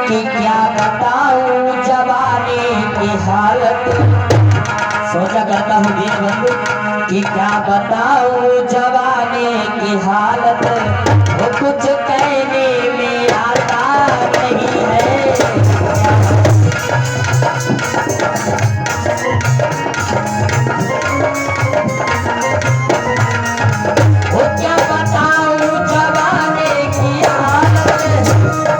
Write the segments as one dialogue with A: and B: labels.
A: कि क्या बताऊं जवानी की हालत। सोचा करता हूँ दीनबंधु कि क्या बताऊं जवानी की हालत, वो कुछ कहने में आता नहीं है। वो क्या बताऊं जवानी की हालत,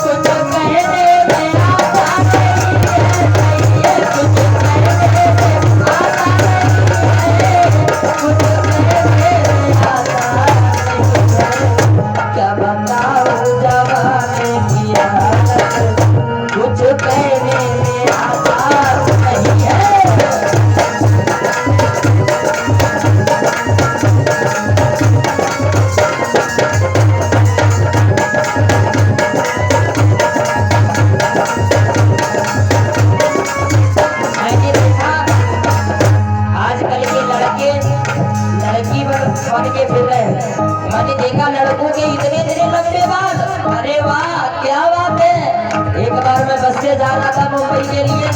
A: कुछ कहने में आता नहीं है। कुछ कहने में आता नहीं है, कुछ कहने में आता नहीं है। क्या बताऊं जवानी की हालत, कुछ कहने में आता नहीं है। मैंने देखा आजकल के लड़के लड़की बन के फिर रहे हैं। मैंने देखा लड़कों के इतने इतने लंबे बाल, अरे वाह क्या बात है। एक बार मैं बस से जा रहा था मुंबई के लिए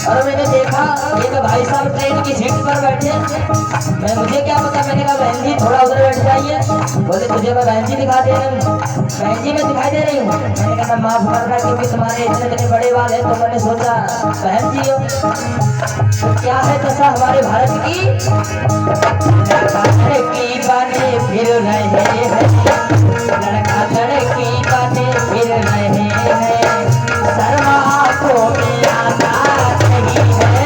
A: और मैंने देखा एक भाई साहब ट्रेन की सीट पर बैठे। मुझे क्या पता, मैंने कहा बहन जी थोड़ा उधर बैठ जाइए। बोले तुझे मैं बहन जी दिखा दे रही हूँ। बहन जी मैं दिखाई दे रही हूँ। मैंने कहा माफ करना क्योंकि तुम्हारे इतने इतने बड़े बाल है, तो मैंने सोचा बहन जी हो। तो क्या है दशा हमारे भारत की, लड़की बने फिर रहे हैं, लड़का लड़की बने फिर रहे हैं, शर्मा आंखों में आता नहीं है।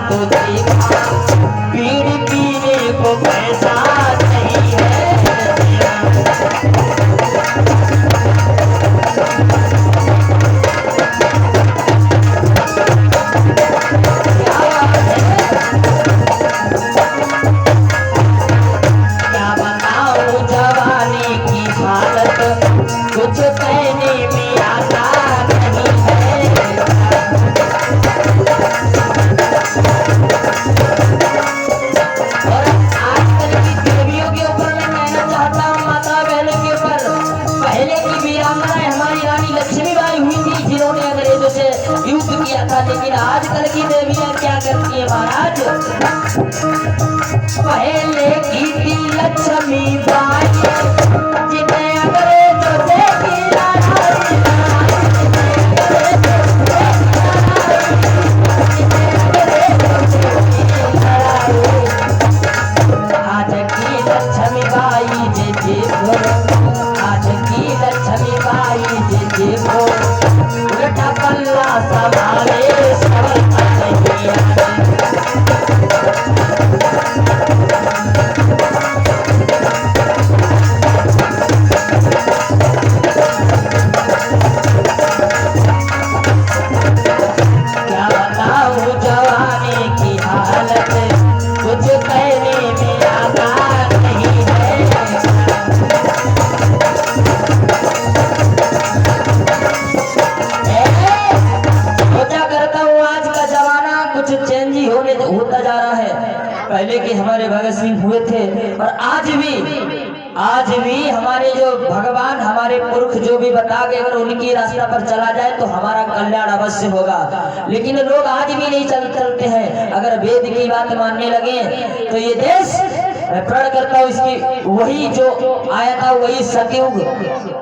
A: तो देखा बीड़ी पीने को पैसा नहीं है। क्या बताऊं जवानी की हालत, कुछ कहने में आता नहीं है। और आजकल की देवियों के ऊपर मैं कहना चाहता हूँ, माता बहनों के ऊपर, पहले की वीरांगनाएं हमारी रानी लक्ष्मीबाई हुई थी जिन्होंने अंग्रेजों से युद्ध किया था। लेकिन आजकल की देवियां क्या करती है महाराज, पहले की थी लक्ष्मीबाई जिन्हें अंग्रेजों से किया आज की लक्ष्मीबाई जे देखो, आज की लक्ष्मीबाई जे देखो, उल्टा पल्ला संभाले सवरता नहीं आने। क्या बताऊं जवानी की हालत, कुछ कहने में आता नहीं है। सोचा करता हूँ आज का जमाना कुछ चेंज ही होता जा रहा है। पहले के हमारे भगत सिंह हुए थे और आज भी हमारे जो भगवान हमारे पुरख जो भी बता गए, अगर उनकी रास्ता पर चला जाए तो हमारा कल्याण अवश्य होगा। लेकिन लोग आज भी नहीं चलते हैं। अगर वेद की बात मानने लगे तो ये देश, मैं प्रण करता हूँ इसकी वही जो आया था वही सतयुग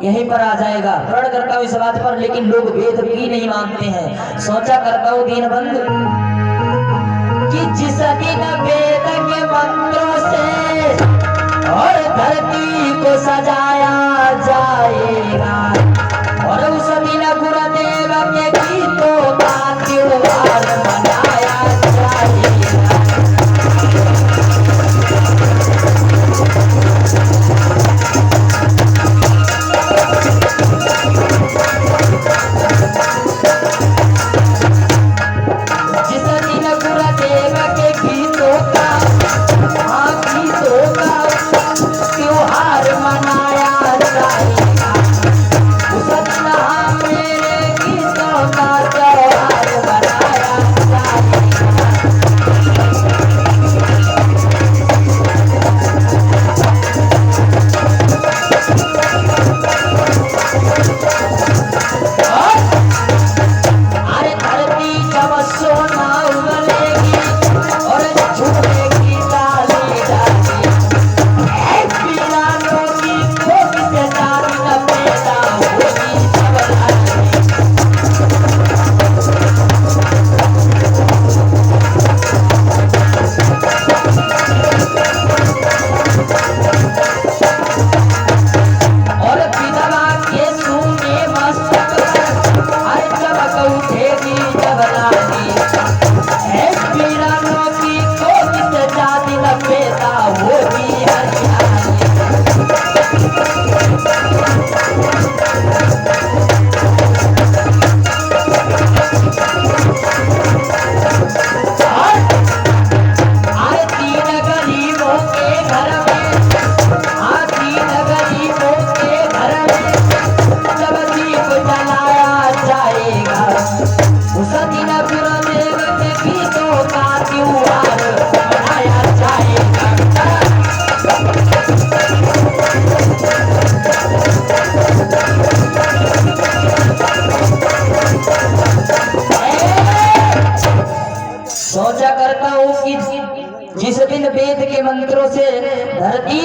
A: यहीं पर आ जाएगा। प्रण करता हूँ इस बात पर, लेकिन लोग वेद की नहीं मानते हैं। सोचा करता हूँ दीनबंधु कि जिस दिन वेद के मंत्रों से और धरती को सजाया जाएगा और उस दिन गुरुदेव के गीतों का त्योहार मनाया जाएगा।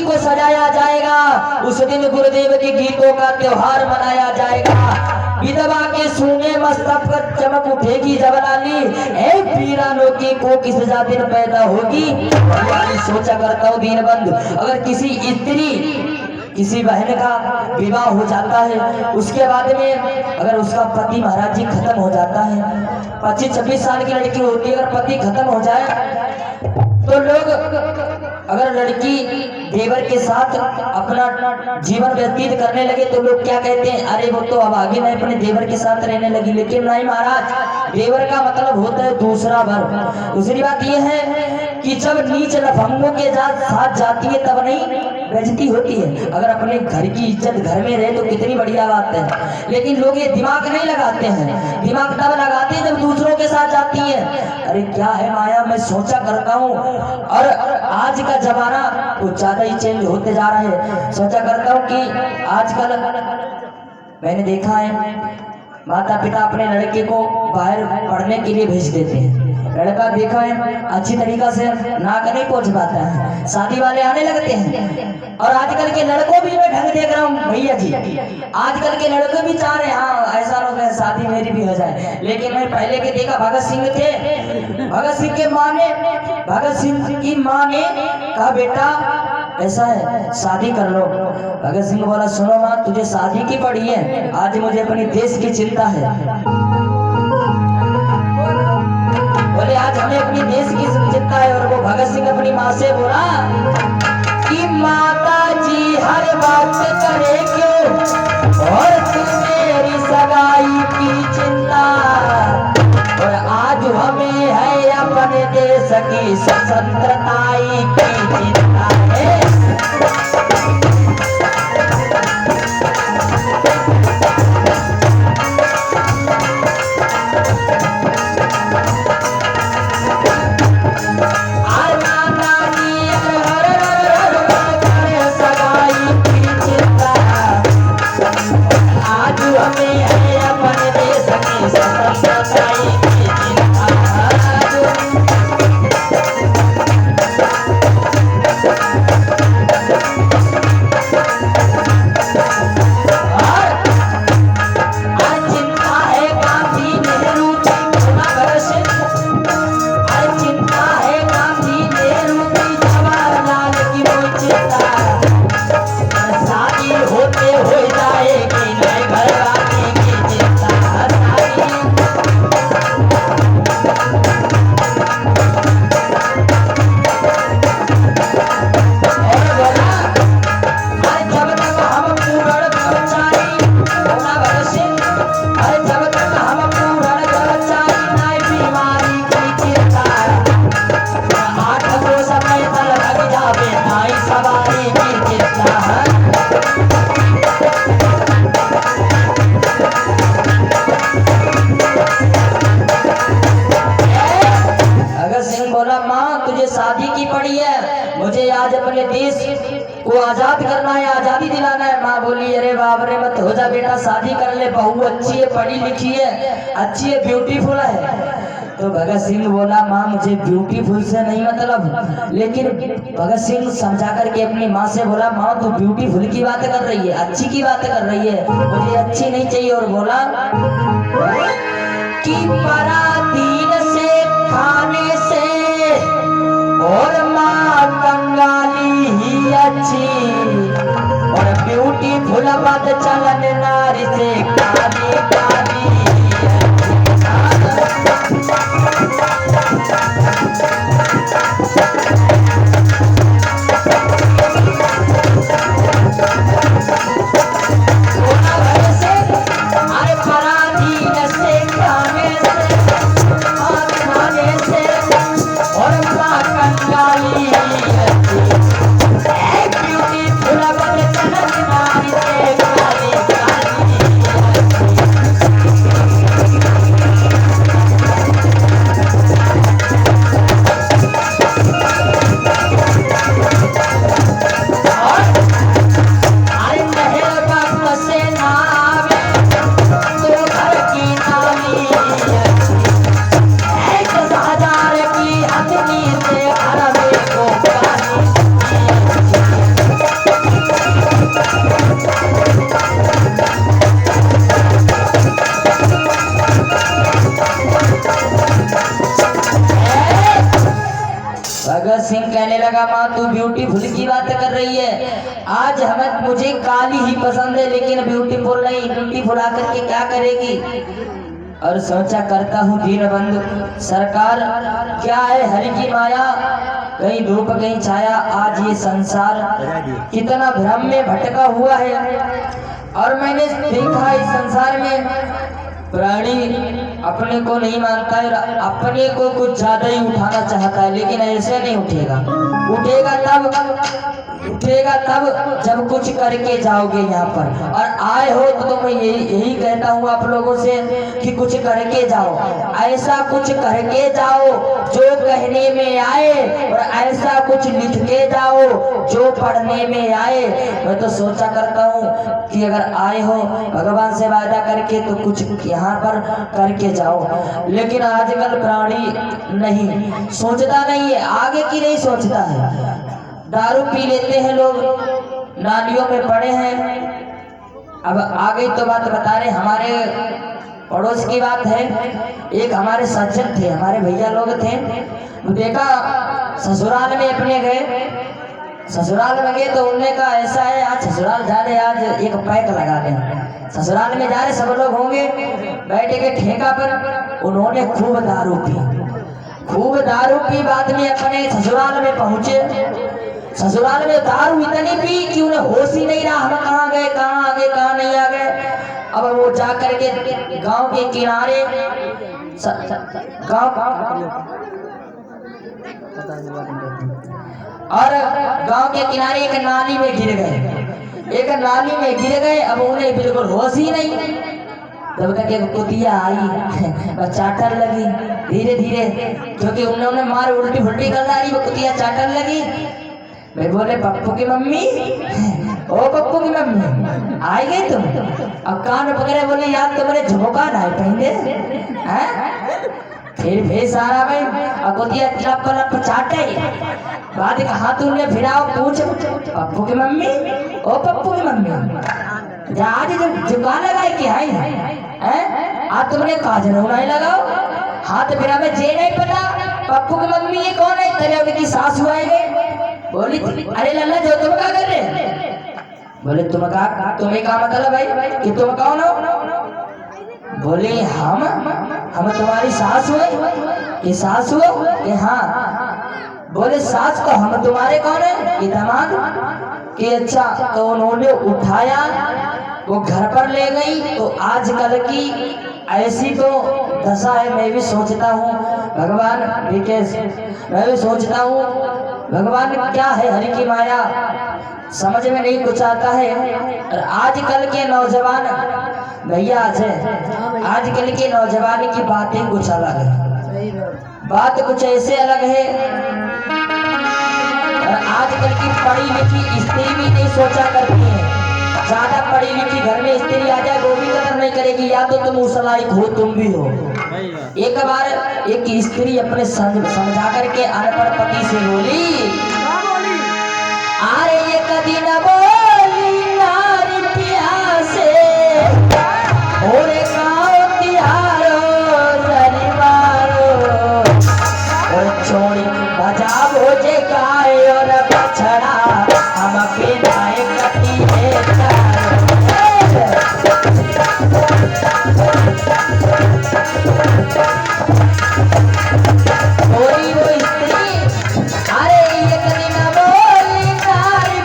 A: को सजाया जाएगा, उस दिन गुरुदेव के गीतों का त्योहार मनाया जाएगा। विधवा के सूने मस्तक पर चमक उठेगी जब लाली, ए वीरानों की को किस दिन पैदा होगी। सोचा करता हूँ दीनबंधु, अगर किसी स्त्री किसी बहन का विवाह हो जाता है, उसके बाद में अगर उसका पति महाराज जी खत्म हो जाता है, 25-26 साल की लड़की होती है, अगर पति खत्म हो जाए तो लोग, अगर लड़की देवर के साथ अपना जीवन व्यतीत करने लगे तो लोग क्या कहते हैं, अरे वो तो अब आगे नहीं अपने देवर के साथ रहने लगी। लेकिन नहीं महाराज, देवर का मतलब होता है दूसरा वर्ग। दूसरी बात यह है कि जब नीच लफंगों के साथ जाती है तब नहीं बेइज्जती होती है। अगर अपने घर की इज्जत घर में रहे तो कितनी बढ़िया बात है। लेकिन लोग ये दिमाग नहीं लगाते हैं, दिमाग तब लगाते हैं जब दूसरों के साथ जाती है। अरे क्या है माया, मैं सोचा करता हूँ, और आज का जमाना कुछ ज्यादा ही चेंज होते जा रहा है। सोचा करता हूँ कि आजकल मैंने देखा है माता पिता अपने लड़के को बाहर पढ़ने के लिए भेज देते हैं। लड़का देखा है अच्छी तरीका से नाक नहीं पहुंच पाता है, शादी वाले आने लगते हैं। और आजकल के लड़कों भी मैं ढंग देख रहा हूँ भैया जी, आजकल के लड़के भी चाह रहे हैं हाँ ऐसा हो गया शादी मेरी भी हो जाए। लेकिन मैं पहले के देखा भगत सिंह थे, भगत सिंह के माँ ने, भगत सिंह की माँ ने कहा बेटा ऐसा है शादी कर लो। भगत सिंह बोला सुनो माँ तुझे शादी की पड़ी है, आज मुझे अपनी देश की चिंता है। बोले आज हमें अपनी देश की चिंता है। और वो भगत सिंह अपनी माँ से बोला कि माता जी हर बात करे क्यों, और तू मेरी सगाई की चिंता, और आज हमें है अपने देश की स्वतंत्रताई की चिंता है। मुझे आज अपने देश को आजाद करना है, आजादी दिलाना है। माँ बोली अरे बाप रे मत हो जा बेटा, शादी कर ले, बहू अच्छी है, पढ़ी लिखी है, अच्छी है, ब्यूटीफुल है। तो भगत सिंह बोला माँ मुझे ब्यूटीफुल से नहीं मतलब। लेकिन भगत सिंह समझा करके अपनी माँ से बोला माँ तू ब्यूटीफुल की बात कर रही है, अच्छी की बात कर रही है, मुझे अच्छी नहीं चाहिए। और बोला कि पराधीन से खाने से और माँ कंगाली ही अच्छी, और ब्यूटीफुल बद चलन नारी से काली काली। लगा माँ तू ब्यूटीफुल की बात कर रही है, आज हमें मुझे काली ही पसंद है लेकिन ब्यूटीफुल नहीं, ब्यूटीफुल आकर के क्या करेगी। और सोचा करता हूँ दीनबंधु सरकार क्या है हरि की माया, कहीं धूप कहीं छाया, आज ये संसार कितना भ्रम में भटका हुआ है। और मैंने देखा इस संसार में प्राणी अपने को नहीं मानता है, अपने को कुछ ज्यादा ही उठाना चाहता है, लेकिन ऐसे नहीं उठेगा। उठेगा तब जब कुछ करके जाओगे यहाँ पर। और आए हो तो मैं यही कहता हूँ आप लोगों से कि कुछ करके जाओ, ऐसा कुछ करके जाओ जो कहने में आए, और ऐसा कुछ लिख के जाओ जो पढ़ने में आए। मैं तो सोचा करता हूँ कि अगर आए हो भगवान से वादा करके तो कुछ यहाँ पर करके जाओ, लेकिन आजकल प्राणी नहीं सोचता, नहीं है आगे की नहीं सोचता है। दारू पी लेते हैं लोग, नालियों में पड़े हैं। अब आगे तो बात बता रहे, हमारे पड़ोस की बात है, एक हमारे सज्जन थे, हमारे भैया लोग थे, देखा ससुराल में अपने गए, ससुराल में गए तो उनने कहा ऐसा है आज ससुराल जा रहे, आज एक पैक लगा दें। ससुराल में जा रहे सब लोग होंगे, बैठे के ठेका पर उन्होंने खूब दारू पी, बाद में अपने ससुराल में पहुंचे। ससुराल में दारू इतनी पी कि उन्हें होश ही नहीं रहा, हम कहाँ गए, कहाँ आ गए, कहाँ नहीं आ गए। अब वो जा करके गांव के किनारे गांव के किनारे एक नाली में गिर गए। अब उन्हें बिल्कुल होश ही नहीं। जब तक एक कुतिया आई और चाटन लगी धीरे धीरे, क्योंकि उन्होंने मार उल्टी फुल्टी कर डाली, वो कुतिया चाटन लगी। मैं बोले पप्पू की मम्मी, ओ पप्पू की मम्मी आई गई तुम। अब कान पकड़े बोले यार तुम्हारे झोंका ना पहने हैं। फिर सारा भाई अगोदिया लप लप चाटे, बाद हाथ उन्हें फिराओ, पूछ पप्पू की मम्मी, ओ पप्पू की मम्मी आज झुका लगाई क्या है, आज तुमने काजल नहीं लगाओ, हाथ फिरा में जे नहीं पता पप्पू की मम्मी ये कौन है, तेरे उनकी सासू आई गई। बोली अरे लल्ला जो तुम क्या कर रहे, बोले तुम्हें क्या मतलब भाई कि तुम कौन हो। बोले हम तुम्हारी सास हुए कि सास हुए कि हाँ। बोले सास को हम तुम्हारे कौन है कि दामाद कि अच्छा। तो उन्होंने उठाया, वो घर पर ले गई। तो आजकल की ऐसी तो दशा है। मैं भी सोचता हूँ भगवान विकेश, मैं भी सोचता हूँ भगवान क्या है, हरि की माया समझ में नहीं कुछ आता है। और आजकल के नौजवान भैया से आजकल के नौजवान की बातें कुछ अलग है, बात कुछ ऐसे अलग है। और आजकल की पढ़ी लिखी स्त्री भी नहीं सोचा करती है, ज्यादा पढ़ी लिखी घर में स्त्री आ जाए वो भी कदर नहीं करेगी, या तो तुम उस लायक हो तुम भी हो। एक बार एक स्त्री अपने समझा करके अनपढ़ पति से बोली, अरे ये कदी न बोली नारी प्यासे और गाँव तिहारो शनिवारो और छोड़ी बजा भोजे गाय और बछड़ा हम पिनाए कटी है। कोई वो स्त्री अरे ये कदी न बोली नारी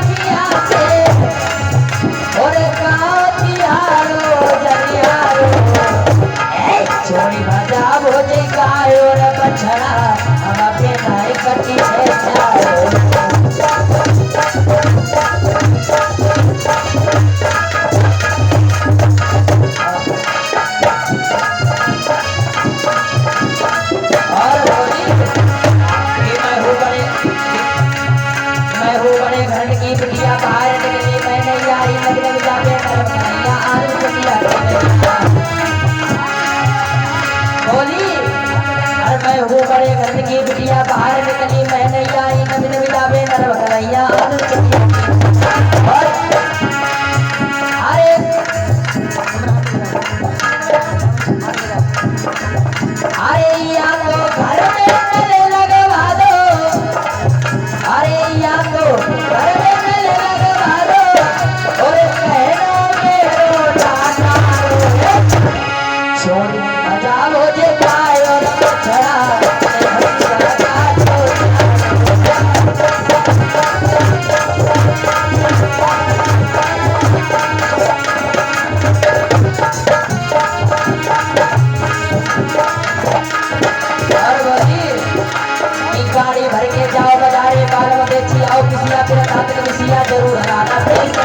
A: घराना देश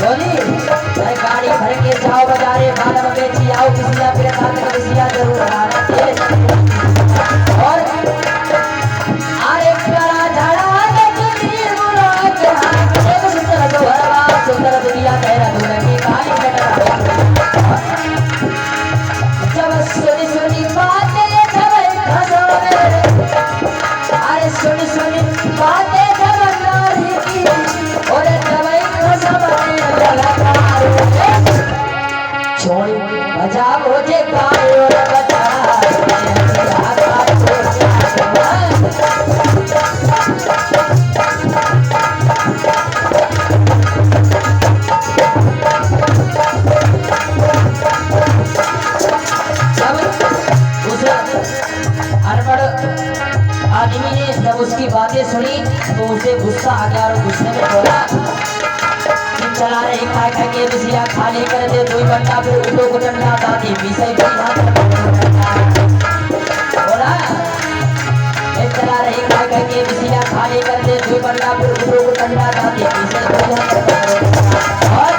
A: बोली मैं गाड़ी भर के जाओ बाजारे बालम बेची आओ किसिया फिर साथ कसिया जरूर घराना देश और आरे प्यारा झड़ा के चुनी मुरा के हाथ एक सुंदर दोहरा सुंदर दुनिया तेरा दुनिया की काली बेटा जब सुनी सुनी बातें जब खसोरे अरे सुनी सुनी बातें जब नारी की और जब खसोरे छोड़ी बजाओ जे गायो बजा आदमी ने जब उसकी बातें सुनी तो उसे गुस्सा आ गया और गुस्से में बोला कि चला रहे खा के बिसिया खाली कर दे दो घंटा फिर उठो को डंडा दादी पीछे बोला चला रहे खा के बिसिया खाली कर दे दो घंटा फिर उठो को डंडा दादी पीछे और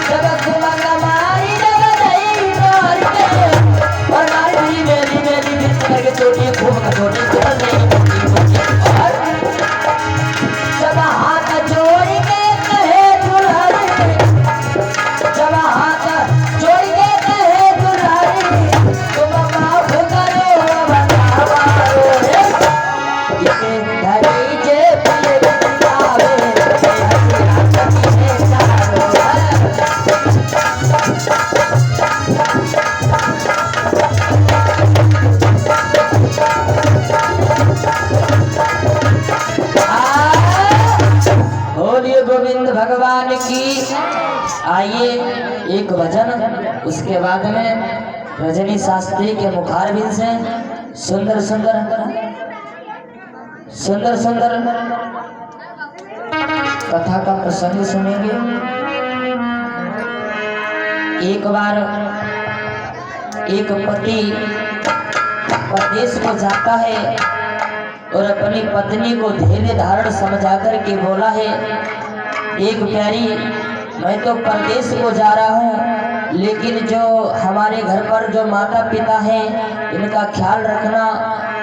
A: जब कुमांगा मारी जब नहीं मार के और मारी मेरी मेरी करके छोटी खूब छोटी कुल नहीं और जब हाथ जोड़ के कहे दुल्हन जब हाथ जोड़ के कहे दुल्हन तुम माफ करो बताओ इसे धरी जे पिए बितावे गोविंद भगवान की। आइए एक भजन, उसके बाद में रजनी शास्त्री के मुखारबिंद से सुंदर सुंदर सुंदर सुंदर कथा का प्रसंग सुनेंगे। एक बार एक पति परदेश को जाता है और अपनी पत्नी को धैर्य धारण समझा कर के बोला है, एक प्यारी मैं तो परदेश को जा रहा हूँ लेकिन जो हमारे घर पर जो माता पिता हैं इनका ख्याल रखना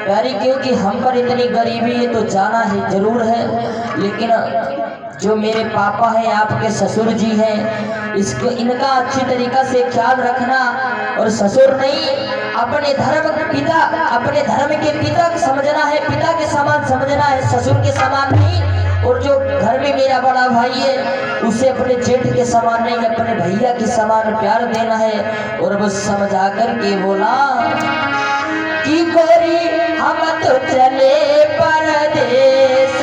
A: प्यारी, क्योंकि हम पर इतनी गरीबी है तो जाना है जरूर है, लेकिन जो मेरे पापा हैं आपके ससुर जी हैं इसको इनका अच्छी तरीका से ख्याल रखना। और ससुर नहीं अपने धर्म पिता, अपने धर्म के पिता को समझना है, पिता के समान समझना है, ससुर के समान नहीं। और जो घर में मेरा बड़ा भाई है उसे अपने जेठ के समान नहीं, अपने भैया के समान प्यार देना है। और वो समझा कर के बोला कि गोरी हम तो चले परदेश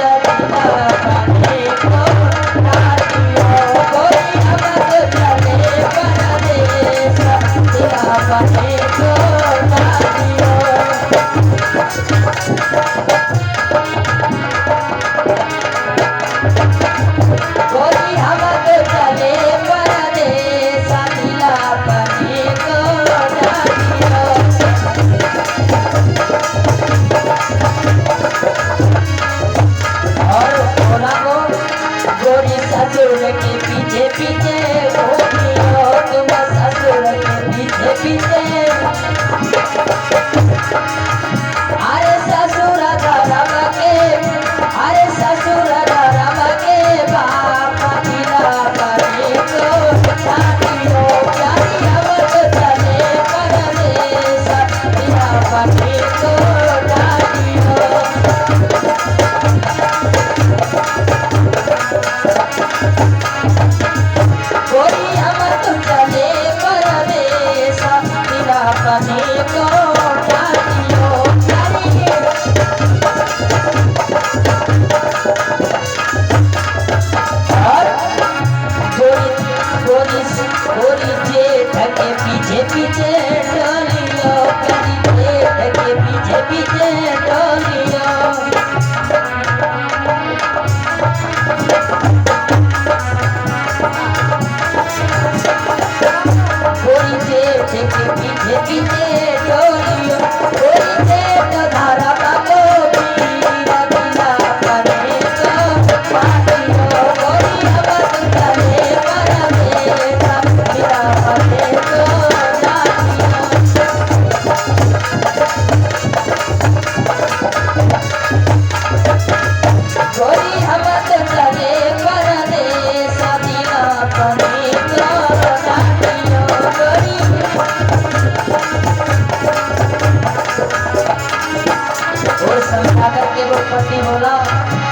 A: पति बोला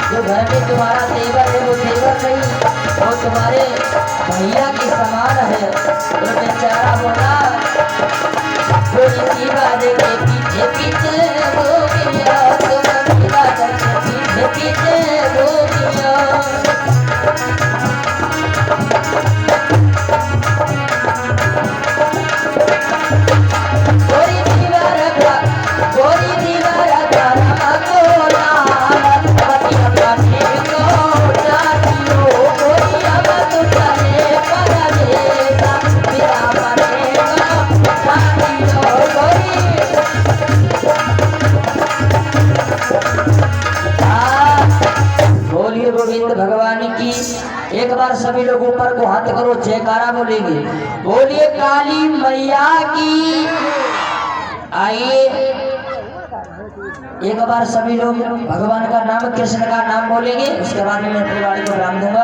A: जो घर में तुम्हारा देवर है वो देवर नहीं, वो तुम्हारे भैया के समान है। तो बेचारा बोला थोड़ी सी बात के पीछे पीछे हो गया, तो पीछे पीछे हो गया। गोविंद भगवान की। एक बार सभी लोग ऊपर को हाथ करो, जयकारा बोलेंगे, बोलिए काली मैया की। आइए एक बार सभी लोग भगवान का नाम, कृष्ण का नाम बोलेंगे, उसके बाद में मैं अपनी वाणी को राम दूंगा।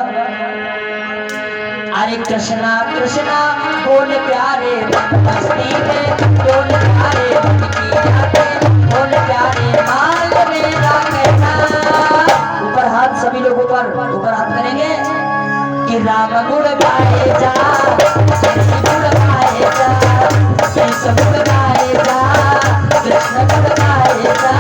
A: अरे कृष्णा कृष्णा बोल प्यारे मस्ती में, बोल प्यारे मन की बातें, बोल प्यारे हाल मेरा कहना। ऊपर हाथ सभी लोग ऊपर हाथ करेंगे कि राम गुण गाए जा, कृष्ण गुण गाए जा, कृष्ण गुण गाए जा, कृष्ण गुण गाए जा।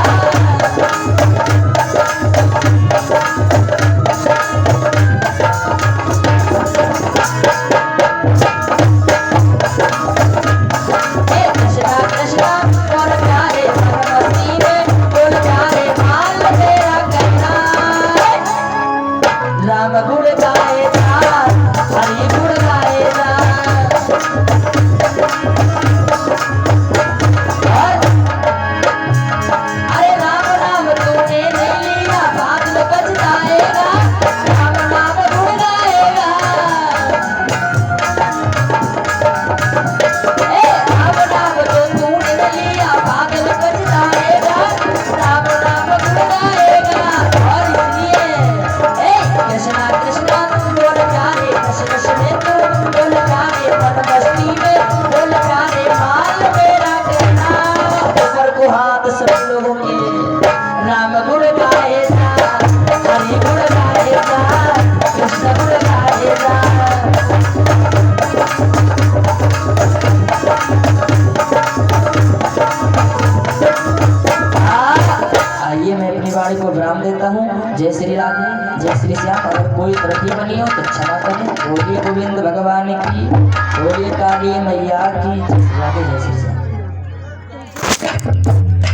A: को विराम देता हूँ। जय श्री राधे, जय श्री श्याम। अगर कोई त्रुटि बनी हो तो क्षमा करें। बोलिए गोविंद भगवान की, बोलिए काली मैया की। जय श्री राधे, जय श्री श्याम।